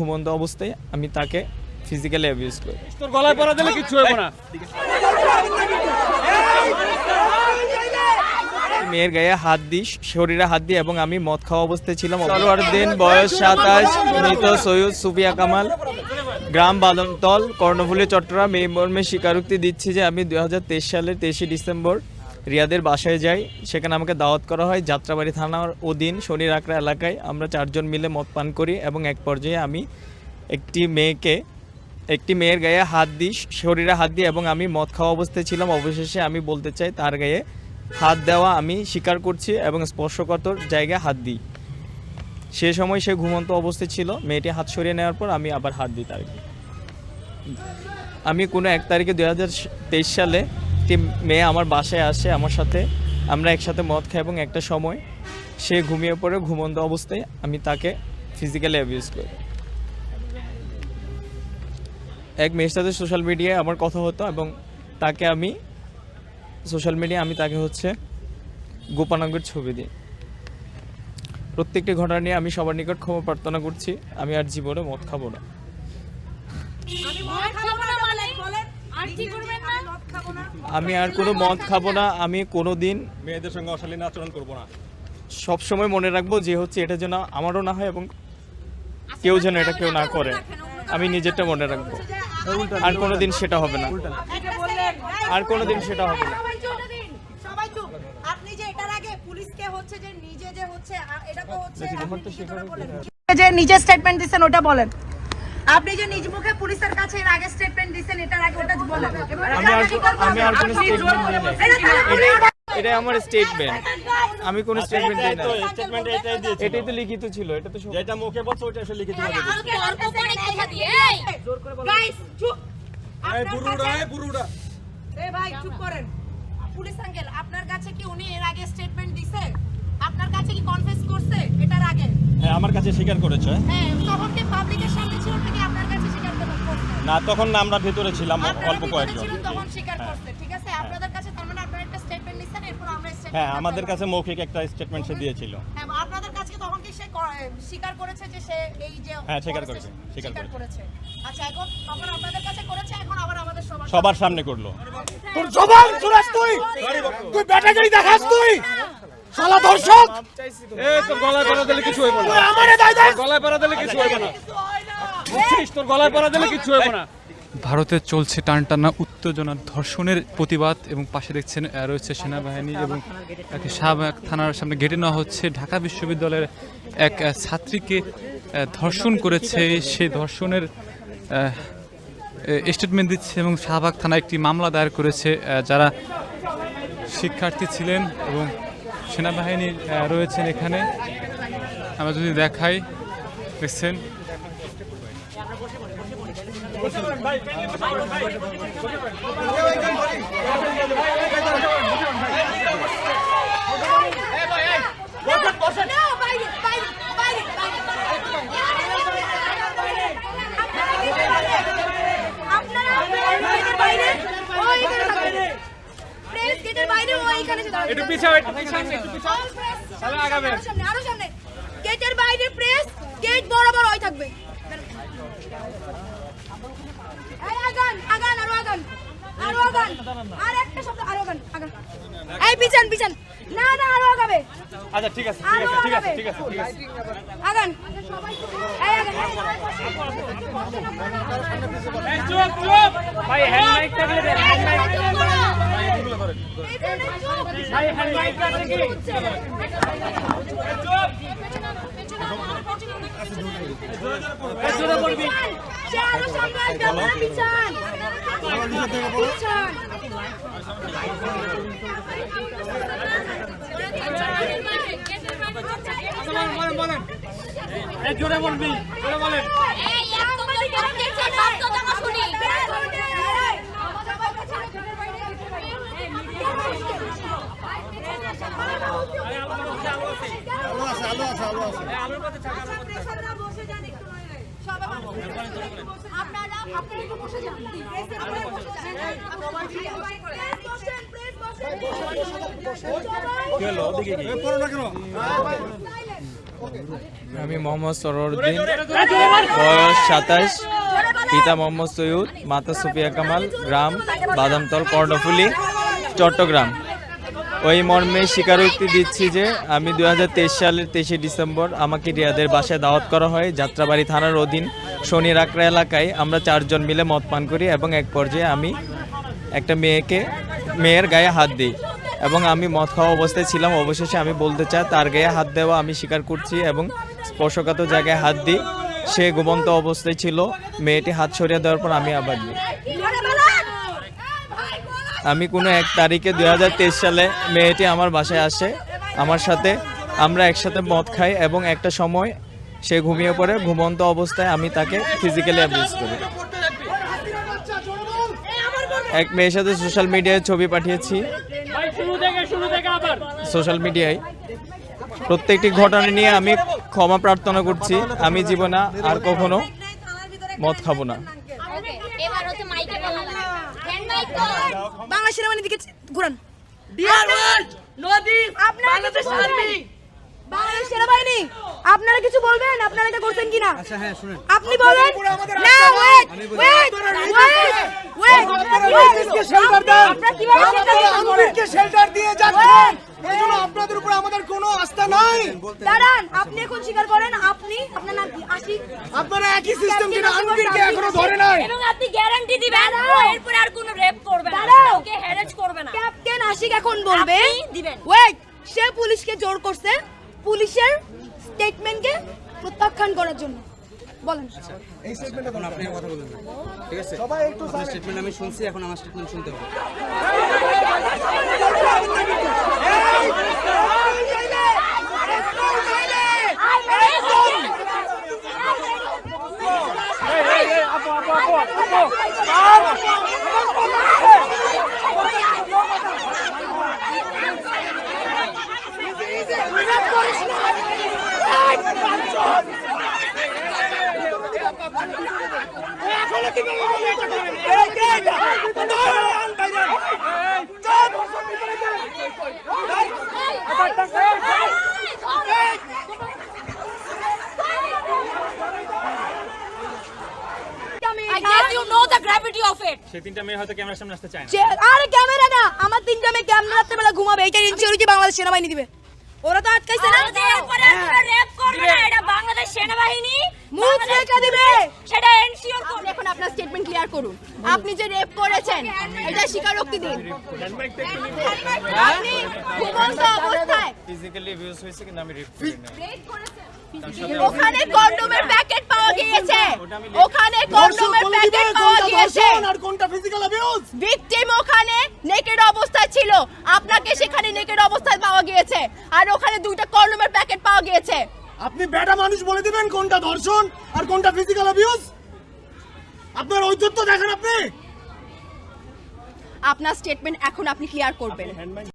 ঘুমন্ত অবস্থায় আমি তাকে ফিজিক্যালি অ্যাবিউজ করি। তোর গলায় পড়া দিলে কিচ্ছু হবে না। মেয়ের গায়ে হাত দিই, শরীরে হাত দিই এবং আমি মদ খাওয়া অবস্থায় ছিলাম। দিন বয়স 27, মৃত সৈয়দ সুফিয়া কামাল, গ্রাম বাদামতল, কর্ণফুলী, চট্টগ্রাম। এই মর্মে স্বীকারোক্তি দিচ্ছি যে আমি 2023 সালের 23 ডিসেম্বর রিয়াদের বাসায় যাই। সেখানে আমাকে দাওয়াত করা হয় যাত্রাবাড়ি থানার অধীন শনির আকড়া এলাকায়। আমরা 4 জন মিলে মদ পান করি এবং এক পর্যায়ে আমি একটি মেয়ের গায়ে হাত দিই, শরীরে হাত দিই এবং আমি মদ খাওয়া অবস্থায় ছিলাম। অবশেষে আমি বলতে চাই তার গায়ে হাত দেওয়া আমি স্বীকার করছি এবং স্পর্শকাতর জায়গায় হাত দিই। সে সময় সে ঘুমন্ত অবস্থায় ছিল। মেয়েটি হাত সরিয়ে নেওয়ার পর আমি আবার হাত দিই তাকে। আমি কোনো 1 তারিখে 2023 সালে একটি মেয়ে আমার বাসায় আসে আমার সাথে, আমরা একসাথে মদ খাই এবং একটা সময় সে ঘুমিয়ে পড়ে। ঘুমন্ত অবস্থায় আমি তাকে ফিজিক্যালি অ্যাবিউজ করি। এক মেয়ের সাথে সোশ্যাল মিডিয়ায় আমার কথা হতো এবং তাকে আমি সোশ্যাল মিডিয়ায় তাকে গোপনাঙ্গের ছবি দিই। প্রত্যেকটি ঘটনা নিয়ে আমি সবার নিকট ক্ষমা প্রার্থনা করছি। আমি আর জীবনে মদ খাবো না। আমি আর কোনো মদ খাবো না। আমি কোনোদিন মেয়েদের সঙ্গে অশালীন আচরণ করব না। সব সময় মনে রাখবো যে এটা যেন আমারও না হয় এবং কেউ যেন এটা কেউ না করে। আমি নিজেরটা মনে রাখবো। আর কোনোদিন সেটা হবে না। আর কোনোদিন সেটা হবে না। আপনি যে এটার আগে পুলিশকে যে নিজে যে এটা যে নিজে স্টেটমেন্ট দিবেন ওটা বলেন। আপনি যে নিজ মুখে পুলিশের কাছে এর আগে স্টেটমেন্ট দিবেন এটার আগে ওটা বলেন। আমি আর কোনো স্টেটমেন্ট দিই না। এটা আমার স্টেটমেন্ট। আমি কোনো স্টেটমেন্ট দিই না। স্টেটমেন্ট এটাই দিয়েছি। এটাই তো লিখিত ছিল। এটা তো যেটা মুখে বলছো ওটা আসলে লিখিত ভাবে দিয়েছি। গাইস চুপ। এই বুড়ুড়া। এই ভাই চুপ করেন। পুলিশ আঙ্কেল আপনার কাছে কি উনি এর আগে স্টেটমেন্ট দিছে? আপনার কাছে কি কনফেস করছে এটার আগে? হ্যাঁ, আমার কাছে স্বীকার করেছে। হ্যাঁ, তখন কি পাবলিকের সামনে ছিল নাকি আপনার কাছে স্বীকার করছে? না, তখন না, আমরা ভিতরে ছিলাম অল্প কয়েকজন। তখন স্বীকার করছে। ঠিক আছে, আপনাদের কাছে তার মানে আপনারা একটা স্টেটমেন্ট নিছেন, এরপর আমরা স্টেটমেন্ট। হ্যাঁ, আমাদের কাছে মৌখিক একটা স্টেটমেন্ট সে দিয়েছিল। হ্যাঁ, আপনাদের কাছে তখন কি সে স্বীকার করেছে যে সে এই যে হ্যাঁ, স্বীকার করেছে। আচ্ছা, এখন তখন আপনাদের কাছে করেছে, এখন আবার আমাদের সবার সামনে করলো। তোর জবান চুরাস তুই ব্যাটাগিরি দেখাস তুই শালা দর্শক। এই তোর গলায় পড়া দিলে কিছু হইব না। তুই আমারে দাই দে। গলায় পড়া দিলে কিছু হইব না। বুঝছিস, তোর গলায় পড়া দিলে কিছু হইব না। ভারতে চলছে টানটানা উত্তেজনা, ধর্ষণের প্রতিবাদ এবং পাশে দেখছেন রয়েছে সেনাবাহিনী এবং শাহবাগ থানার সামনে গেটে নেওয়া হচ্ছে। ঢাকা বিশ্ববিদ্যালয়ের এক ছাত্রীকে ধর্ষণ করেছে, সেই ধর্ষণের স্টেটমেন্ট দিচ্ছে এবং শাহবাগ থানায় একটি মামলা দায়ের করেছে যারা শিক্ষার্থী ছিলেন এবং সেনাবাহিনী রয়েছেন এখানে। আমরা যদি দেখাই, দেখছেন গেটের বাইরে প্রেস, গেট বরাবর ওই থাকবে। আর একটা শব্দ আগান। এই পিছন না আরো আগাবে। আচ্ছা, ঠিক আছে। আগান। ভাই হ্যান্ড মাইক থাকলে দে, হ্যান্ড মাইক। ভাই হ্যান্ড মাইক আছে কি? জোরে পড়বি। আরো সামনে আসবে, পিছন। বলেন। এই জোরে বলবি, জোরে বলেন। এই একদম দেখছেন শব্দ জায়গা শুনি। আপনারা একটু বসে যান। কি হলো? ওদিকে কি? আমি মোহাম্মদ সরোয়ারউদ্দিন, বয়স 27, পিতা মোহাম্মদ সৈয়দ, মাতা সুফিয়া কামাল, গ্রাম বাদামতল, কর্ণফুলী, চট্টগ্রাম। ওই মর্মে স্বীকারোক্তি দিচ্ছি যে আমি 2023 সালের 23শে ডিসেম্বর আমাকে রিয়াদের বাসায় দাওয়াত করা হয় যাত্রাবাড়ি থানার অধীন শনির আকড়া এলাকায়। আমরা 4 জন মিলে মদ পান করি এবং এক পর্যায়ে আমি একটা মেয়ের গায়ে হাত দিই এবং আমি মদ খাওয়া অবস্থায় ছিলাম। অবশেষে আমি বলতে চাই তার গায়ে হাত দেওয়া আমি স্বীকার করছি এবং স্পর্শকাতর জায়গায় হাত দিই। সে ঘুমন্ত অবস্থায় ছিল। মেয়েটি হাত সরিয়ে দেওয়ার পর আমি আবার দিই। আমি কোনো এক তারিখে 2023 সালে মেয়েটি আমার বাসায় আসে আমার সাথে। আমরা একসাথে মদ খাই এবং একটা সময় সে ঘুমিয়ে পড়ে। ঘুমন্ত অবস্থায় আমি তাকে ফিজিক্যালি অ্যাবিউজ করি। এক মেয়ের সাথে সোশ্যাল মিডিয়ায় ছবি পাঠিয়েছি। সোশ্যাল মিডিয়ায় প্রত্যেকটি ঘটনা নিয়ে আমি ক্ষমা প্রার্থনা করছি। আমি জীবনে আর কখনো মদ খাবো না। বাংলা সেনাবাহিনীর দিকে ঘুরান। বাংলাদেশ সেনাবাহিনী, আপনারা কিছু বলবেন? আপনারা এটা করছেন কিনা? আচ্ছা হ্যাঁ শুনেন, আপনি বলেন না। আমাদেরকে শেল্টার দিয়ে যাচ্ছেন, এইজন্য আপনাদের উপর আমাদের কোনো আস্থা নাই। দাঁড়ান, আপনি এখন স্বীকার করেন। আপনার নাম কি? আশিক। আপনারা একই সিস্টেম যেটা আনবিরকে এখনো ধরে নাই। এবং আপনি গ্যারান্টি দিবেন এরপরে আর কোনো রেপ করবে না, ওকে হ্যারাস করবে না। ক্যাপ্টেন আশিক এখন বলবে আপনি দিবেন। ওয়েট, সে পুলিশকে জোর করছে পুলিশের স্টেটমেন্টকে প্রত্যাখ্যান করার জন্য। বলেন। এই স্টেটমেন্টে কোন আপনি কথা বলবেন না, ঠিক আছে? সবাই একটু আপনার স্টেটমেন্ট আমি শুনছি, এখন আমার স্টেটমেন্ট শুনতে হবে। I guess you know the gravity of it. সেই তিনটা মেয়ে হয়তো ক্যামেরার সামনে আসতে চায় না। আরে ক্যামেরা না, আমার 3টা মেয়ে ক্যামেরা রাত্রে বেলা ঘুমাবে, এইটা ইনসিকিউরিটি বাংলাদেশ সেনাবাহিনী দিবে। ওরা তো আটকাইছে না। এরপরে আর কোনো রেপ করবে না, এটা বাংলাদেশ সেনাবাহিনী মুখ রেখে দিবে। সেটা এনশিওর করবে। এখন আপনার স্টেটমেন্ট ক্লিয়ার করুন। আপনি যে রেপ করেছেন এটা স্বীকারোক্তি দিন। আপনি ঘুমন্ত অবস্থায় ফিজিক্যালি অ্যাবিউজ হয়েছে কিন্তু আমি রেপ করি না। ওখানে কন্ডোমের প্যাকেট পাওয়া গিয়েছে। ওখানে কন্ডোমের প্যাকেট পাওয়া গিয়েছে। আর কোনটা ফিজিক্যাল অ্যাবিউজ? ভিকটিম ওখানে নেকেড অবস্থায় ছিল, আপনাকে সেখানে নেকেড অবস্থায় পাওয়া গিয়েছে। আর ওখানে 2টা কন্ডোমের প্যাকেট পাওয়া গিয়েছে। আপনি বেটা মানুষ বলে দিবেন কোনটা ধর্ষণ আর কোনটা ফিজিক্যাল অ্যাবিউজ? আপনার ঔদ্ধত্য দেখেন আপনি। আপনার স্টেটমেন্ট এখন আপনি ক্লিয়ার করবেন।